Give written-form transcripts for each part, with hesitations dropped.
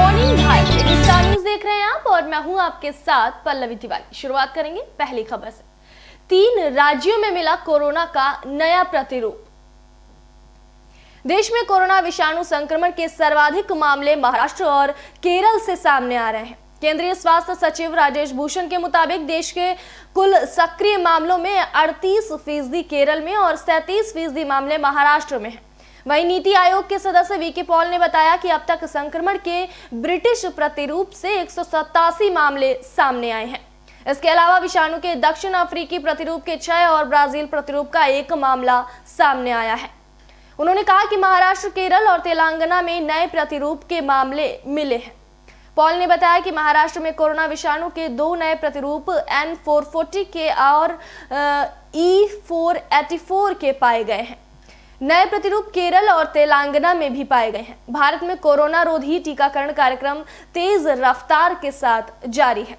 Morning Bharat star news देख रहे हैं आप और मैं हूं आपके साथ पल्लवी तिवारी। शुरुआत करेंगे पहली खबर से। 3 राज्यों में मिला कोरोना का नया प्रतिरूप। देश में कोरोना विषाणु संक्रमण के सर्वाधिक मामले महाराष्ट्र और केरल से सामने आ रहे हैं। केंद्रीय स्वास्थ्य सचिव राजेश भूषण के मुताबिक देश के कुल सक्रिय मामलों में 38% केरल में और 37% मामले महाराष्ट्र में हैं। वहीं नीति आयोग के सदस्य वीके पॉल ने बताया कि अब तक संक्रमण के ब्रिटिश प्रतिरूप से 187 मामले सामने आए हैं। इसके अलावा विषाणु के दक्षिण अफ्रीकी प्रतिरूप के 6 और ब्राजील प्रतिरूप का 1 मामला सामने आया है। उन्होंने कहा कि महाराष्ट्र, केरल और तेलंगाना में नए प्रतिरूप के मामले मिले हैं। पॉल ने बताया कि महाराष्ट्र में कोरोना विषाणु के 2 नए प्रतिरूप N440 के और E484 के पाए गए हैं। नए प्रतिरूप केरल और तेलंगाना में भी पाए गए हैं। भारत में कोरोना रोधी टीकाकरण कार्यक्रम तेज रफ्तार के साथ जारी है।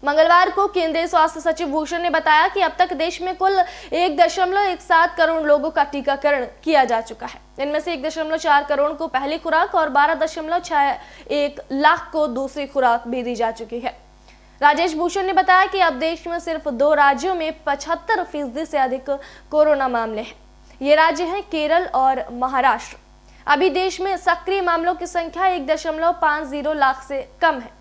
मंगलवार को केंद्रीय स्वास्थ्य सचिव भूषण ने बताया कि अब तक देश में कुल 1.17 करोड़ लोगों का टीकाकरण किया जा चुका है। इनमें से 1.4 करोड़ को पहली खुराक और 12.61 लाख को दूसरी खुराक भी दी जा चुकी है। राजेश भूषण ने बताया कि अब देश में सिर्फ 2 राज्यों में 75% से अधिक कोरोना मामले हैं। ये राज्य हैं केरल और महाराष्ट्र। अभी देश में सक्रिय मामलों की संख्या 1.50 लाख से कम है।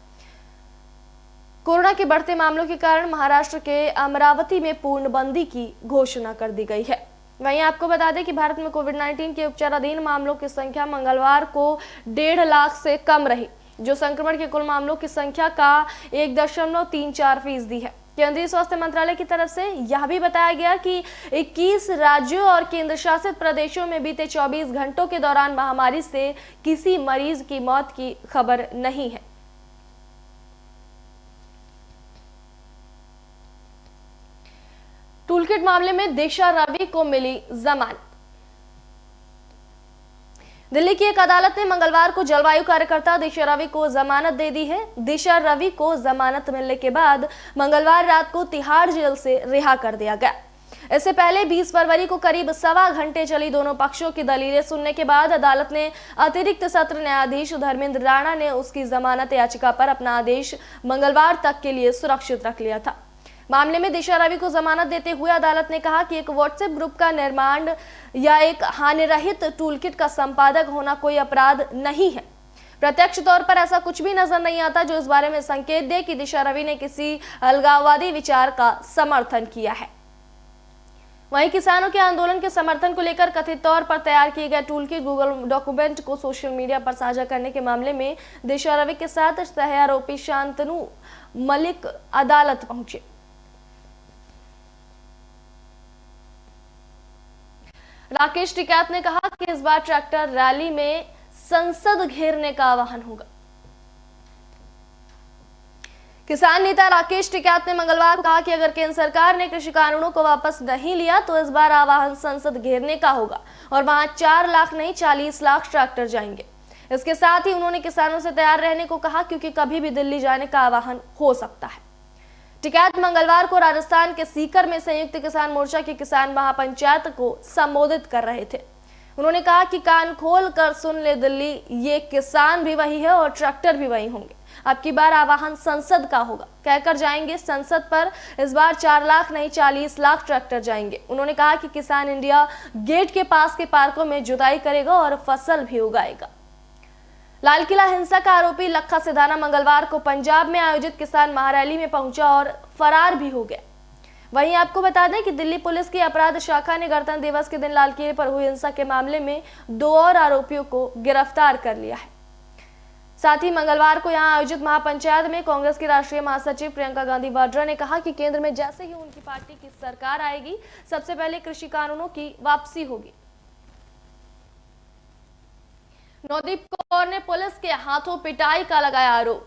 कोरोना के बढ़ते मामलों के कारण महाराष्ट्र के अमरावती में पूर्णबंदी की घोषणा कर दी गई है। वहीं आपको बता दें कि भारत में कोविड-19 के उपचाराधीन मामलों की संख्या मंगलवार को 1.5 लाख से कम रही, जो संक्रमण के कुल मामलों की संख्या का 1.34% है। केंद्रीय स्वास्थ्य मंत्रालय की तरफ से यह भी बताया गया कि 21 राज्यों और केंद्र शासित प्रदेशों में बीते 24 घंटों के दौरान महामारी से किसी मरीज की मौत की खबर नहीं है। टूलकिट मामले में दिशा रवि को मिली जमानत। दिल्ली की एक अदालत ने मंगलवार को जलवायु कार्यकर्ता दिशा रवि को जमानत दे दी है। दिशा रवि को जमानत मिलने के बाद मंगलवार रात को तिहाड़ जेल से रिहा कर दिया गया। इससे पहले 20 फरवरी को करीब 1.25 घंटे चली दोनों पक्षों की दलीलें सुनने के बाद अदालत ने अतिरिक्त सत्र न्यायाधीश धर्मेंद्र राणा ने उसकी जमानत याचिका पर अपना आदेश मंगलवार तक के लिए सुरक्षित रख लिया था। मामले में दिशा रवि को जमानत देते हुए अदालत ने कहा कि एक व्हाट्सएप ग्रुप का निर्माण या एक हानिरहित टूलकिट का संपादक होना कोई अपराध नहीं है। प्रत्यक्ष तौर पर ऐसा कुछ भी नजर नहीं आता जो इस बारे में संकेत दे कि दिशा रवि ने किसी अलगाववादी विचार का समर्थन किया है। वहीं किसानों के आंदोलन के समर्थन को लेकर कथित तौर पर तैयार किए गए टूलकिट गूगल डॉक्यूमेंट को सोशल मीडिया पर साझा करने के मामले में दिशा रवि के साथ सह आरोपी शांतनु मलिक अदालत पहुंचे। राकेश टिकैत ने कहा कि इस बार ट्रैक्टर रैली में संसद घेरने का आह्वान होगा। किसान नेता राकेश टिकैत ने मंगलवार को कहा कि अगर केंद्र सरकार ने कृषि कानूनों को वापस नहीं लिया तो इस बार आह्वान संसद घेरने का होगा और वहां 4 लाख नहीं 40 लाख ट्रैक्टर जाएंगे। इसके साथ ही उन्होंने किसानों से तैयार रहने को कहा क्योंकि कभी भी दिल्ली जाने का आह्वान हो सकता है। टिकैत मंगलवार को राजस्थान के सीकर में संयुक्त किसान मोर्चा की किसान महापंचायत को संबोधित कर रहे थे। उन्होंने कहा कि कान खोल कर सुन ले दिल्ली, ये किसान भी वही है और ट्रैक्टर भी वही होंगे। अब की बार आह्वान संसद का होगा, कहकर जाएंगे संसद पर। इस बार 4 लाख नहीं 40 लाख ट्रैक्टर जाएंगे। उन्होंने कहा कि किसान इंडिया गेट के पास के पार्कों में जुताई करेगा और फसल भी उगाएगा। लाल किला हिंसा का आरोपी लखा सिधाना मंगलवार को पंजाब में आयोजित किसान महारैली में पहुंचा और फरार भी हो गया। वहीं आपको बता दें कि दिल्ली पुलिस की अपराध शाखा ने गणतंत्र दिवस के दिन लाल किले पर हुई हिंसा के मामले में 2 और आरोपियों को गिरफ्तार कर लिया है। साथ ही मंगलवार को यहां आयोजित महापंचायत में कांग्रेस की राष्ट्रीय महासचिव प्रियंका गांधी वाड्रा ने कहा कि केंद्र में जैसे ही उनकी पार्टी की सरकार आएगी, सबसे पहले कृषि कानूनों की वापसी होगी। नवदीप कौर ने पुलिस के हाथों पिटाई का लगाया आरोप।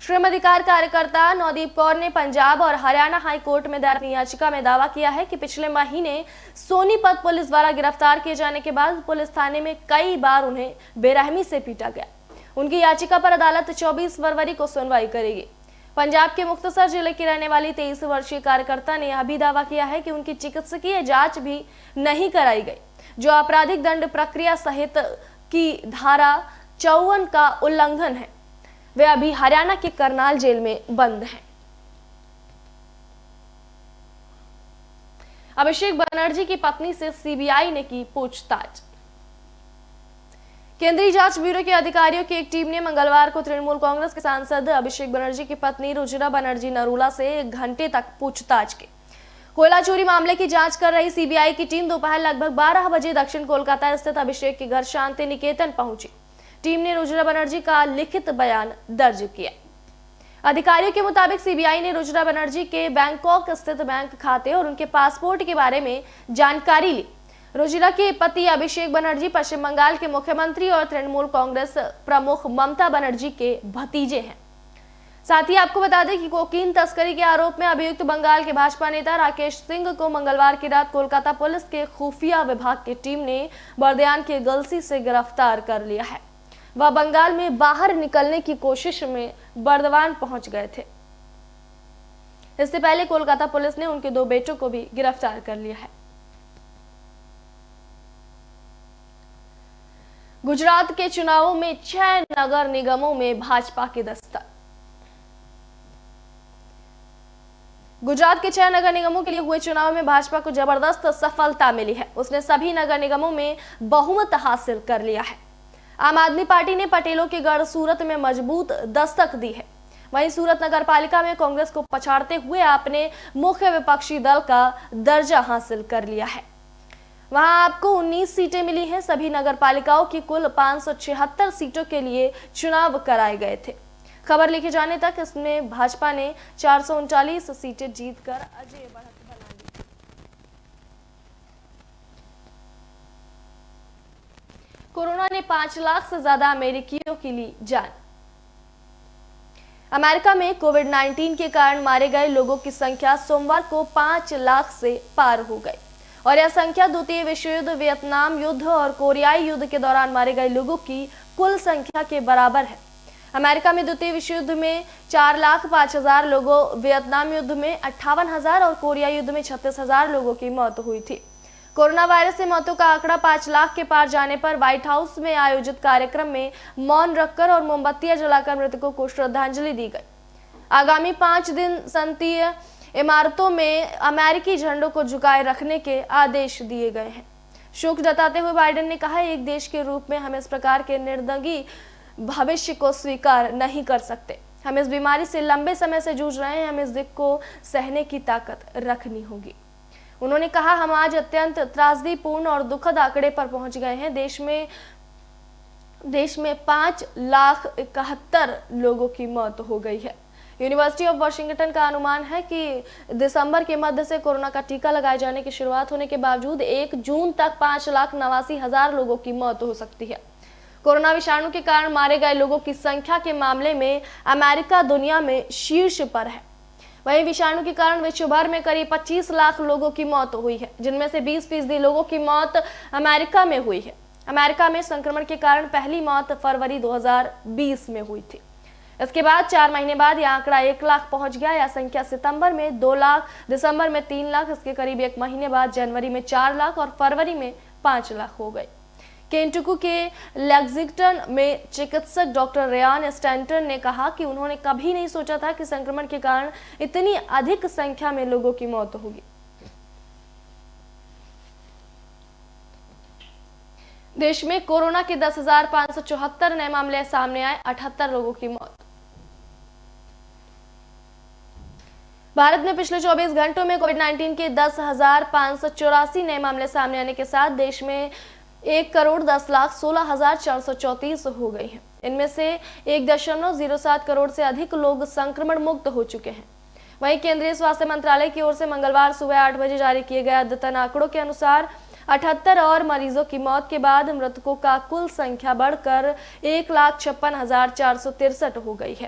श्रम अधिकार कार्यकर्ता नवदीप कौर ने पंजाब और हरियाणा हाई कोर्ट में दायर याचिका में दावा किया है कि पिछले महीने सोनीपत पुलिस द्वारा गिरफ्तार किए जाने के बाद पुलिस थाने में कई बार उन्हें बेरहमी से पीटा गया। उनकी याचिका पर अदालत 24 फरवरी को सुनवाई करेगी। पंजाब के मुक्तसर जिले की रहने वाली 23 वर्षीय कार्यकर्ता ने यह भी दावा किया है कि उनकी चिकित्सकीय जांच भी नहीं कराई गई, जो आपराधिक दंड प्रक्रिया सहित की धारा 54 का उल्लंघन है। वे अभी हरियाणा के करनाल जेल में बंद हैं। अभिषेक बनर्जी की पत्नी से सीबीआई ने की पूछताछ। केंद्रीय जांच ब्यूरो के अधिकारियों की एक टीम ने मंगलवार को तृणमूल कांग्रेस के सांसद अभिषेक बनर्जी की पत्नी रुचिरा बनर्जी नरूला से 1 घंटे तक पूछताछ की। कोयला चोरी मामले की जांच कर रही सीबीआई की टीम दोपहर लगभग 12 बजे दक्षिण कोलकाता स्थित अभिषेक के घर शांति निकेतन पहुंची। टीम ने रुचिरा बनर्जी का लिखित बयान दर्ज किया। अधिकारियों के मुताबिक सीबीआई ने रुचिरा बनर्जी के बैंकॉक स्थित बैंक खाते और उनके पासपोर्ट के बारे में जानकारी ली। रुचिरा के पति अभिषेक बनर्जी पश्चिम बंगाल के मुख्यमंत्री और तृणमूल कांग्रेस प्रमुख ममता बनर्जी के भतीजे हैं। साथ ही आपको बता दें कि कोकीन तस्करी के आरोप में अभियुक्त बंगाल के भाजपा नेता राकेश सिंह को मंगलवार की रात कोलकाता पुलिस के खुफिया विभाग की टीम ने बर्दियान के गलसी से गिरफ्तार कर लिया है। वह बंगाल में बाहर निकलने की कोशिश में बर्दवान पहुंच गए थे। इससे पहले कोलकाता पुलिस ने उनके 2 बेटों को भी गिरफ्तार कर लिया है। गुजरात के चुनावों में 6 नगर निगमों में भाजपा की दस्तक। गुजरात के 6 नगर निगमों के लिए हुए चुनाव में भाजपा को जबरदस्त सफलता मिली है। उसने सभी नगर निगमों में बहुमत हासिल कर लिया है। आम आदमी पार्टी ने पटेलों के गढ़ सूरत में मजबूत दस्तक दी है। वहीं सूरत नगर पालिका में कांग्रेस को पछाड़ते हुए अपने मुख्य विपक्षी दल का दर्जा हासिल कर लिया है। वहां आपको 19 सीटें मिली हैं। सभी नगर पालिकाओं की कुल 576 सीटों के लिए चुनाव कराए गए थे। खबर लिखे जाने तक इसमें भाजपा ने 439 सीटें जीतकर अजय बढ़त बना ली। कोरोना ने 5 लाख से ज्यादा अमेरिकियों की ली जान। अमेरिका में कोविड-19 के कारण मारे गए लोगों की संख्या सोमवार को 5 लाख से पार हो गई और यह संख्या द्वितीय विश्व युद्ध, वियतनाम युद्ध और कोरियाई युद्ध के दौरान मारे गए लोगों की कुल संख्या के बराबर है। अमेरिका में द्वितीय विश्व युद्ध में 4,05,000 लोगों, वियतनाम युद्ध में 58,000 और कोरिया युद्ध में 36,000 लोगों की मौत हुई थी। कोरोना वायरस से मौतों का आंकड़ा 5 लाख के पार जाने पर व्हाइट हाउस में आयोजित कार्यक्रम में मौन रखकर और मोमबत्तियां जलाकर मृतकों को श्रद्धांजलि दी गई। आगामी 5 दिन संसदीय इमारतों में अमेरिकी झंडों को झुकाए रखने के आदेश दिए गए हैं। शोक जताते हुए बाइडेन ने कहा, एक देश के रूप में हम इस प्रकार के निर्दयी भविष्य को स्वीकार नहीं कर सकते। हम इस बीमारी से लंबे समय से जूझ रहे हैं। हम इस दुख को सहने की ताकत रखनी होगी। उन्होंने कहा, हम आज अत्यंत त्रासदीपूर्ण और दुखद आंकड़े पर पहुंच गए हैं। देश में 5,71,000 लोगों की मौत हो गई है। यूनिवर्सिटी ऑफ वॉशिंगटन का अनुमान है कि दिसंबर के मध्य से कोरोना का टीका लगाए जाने की शुरुआत होने के बावजूद 1 जून तक 5,89,000 लोगों की मौत हो सकती है। कोरोना विषाणु के कारण मारे गए लोगों की संख्या के मामले में अमेरिका दुनिया में शीर्ष पर है। वहीं विषाणु के कारण विश्व भर में करीब 25 लाख लोगों की मौत हुई है, जिनमें से 20% लोगों की मौत अमेरिका में हुई है। अमेरिका में संक्रमण के कारण पहली मौत फरवरी 2020 में हुई थी। इसके बाद 4 महीने बाद यह आंकड़ा 1 लाख पहुंच गया। यह संख्या सितंबर में 2 लाख, दिसंबर में 3 लाख, इसके करीब 1 महीने बाद जनवरी में 4 लाख और फरवरी में 5 लाख हो गई। केंटुकी के लेक्सिंगटन में चिकित्सक डॉक्टर रेयान स्टैंटन ने कहा कि उन्होंने कभी नहीं सोचा था कि संक्रमण के कारण इतनी अधिक संख्या में लोगों की मौत होगी। देश में कोरोना के 10,574 नए मामले सामने आए, 78 लोगों की मौत। भारत में पिछले 24 घंटों में कोविड-19 के 10,584 नए मामले सामने आने के साथ देश में 1,10,16,434 हो गई हैं। इनमें से 1.07 करोड़ से अधिक लोग संक्रमण मुक्त हो चुके हैं। वहीं केंद्रीय स्वास्थ्य मंत्रालय की ओर से मंगलवार सुबह 8 बजे जारी किए गए अद्यतन आंकड़ों के अनुसार 78 और मरीजों की मौत के बाद मृतकों का कुल संख्या बढ़कर 1,56,463 हो गई है।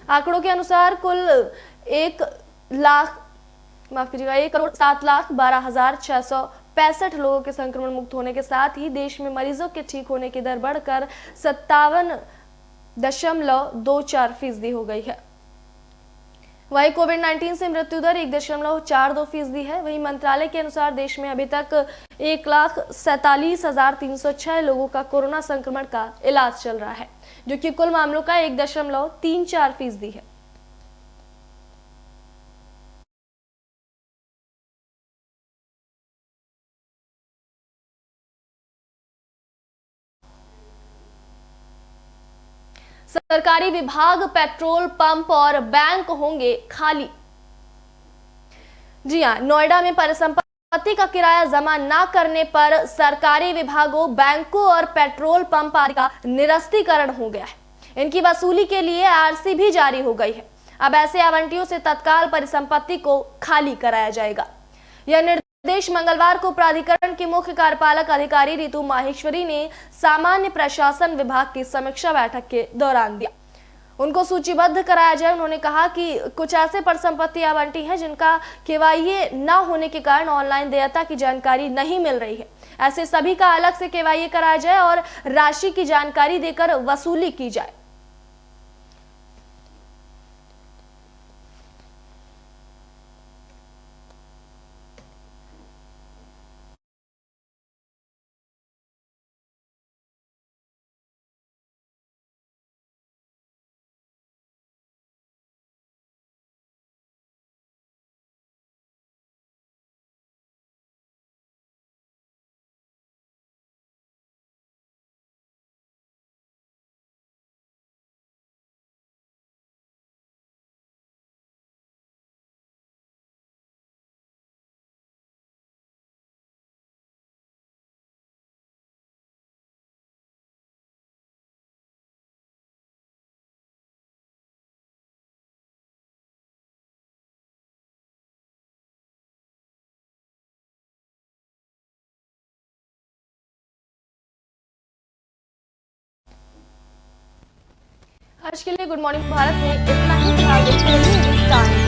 आंकड़ों के अनुसार कुल 1,07,12,665 लोगों के संक्रमण मुक्त होने के साथ ही देश में मरीजों के ठीक होने की दर बढ़कर 57.24% हो गई है। वहीं कोविड-19 से मृत्यु दर 1.42% है। वहीं मंत्रालय के अनुसार देश में अभी तक 1,47,306 लोगों का कोरोना संक्रमण का इलाज चल रहा है, जो कि कुल मामलों का 1.34% है। सरकारी विभाग, पेट्रोल पंप और बैंक होंगे खाली। जी हां, नोएडा में परिसंपत्ति का किराया जमा न करने पर सरकारी विभागों, बैंकों और पेट्रोल पंप आदि का निरस्तीकरण हो गया है। इनकी वसूली के लिए आरसी भी जारी हो गई है। अब ऐसे आवंटियों से तत्काल परिसंपत्ति को खाली कराया जाएगा। यह निर्देश मंगलवार को प्राधिकरण की मुख्य कार्यपालक अधिकारी रितु माहेश्वरी ने सामान्य प्रशासन विभाग की समीक्षा बैठक के दौरान दिया। उनको सूचीबद्ध कराया जाए। उन्होंने कहा कि कुछ ऐसे परिसंपत्ति आवंटी हैं जिनका केवाईए न होने के कारण ऑनलाइन देयता की जानकारी नहीं मिल रही है। ऐसे सभी का अलग से केवाईए कराया जाए और राशि की जानकारी देकर वसूली की जाए। आज के लिए गुड मॉर्निंग भारत में इतना ही।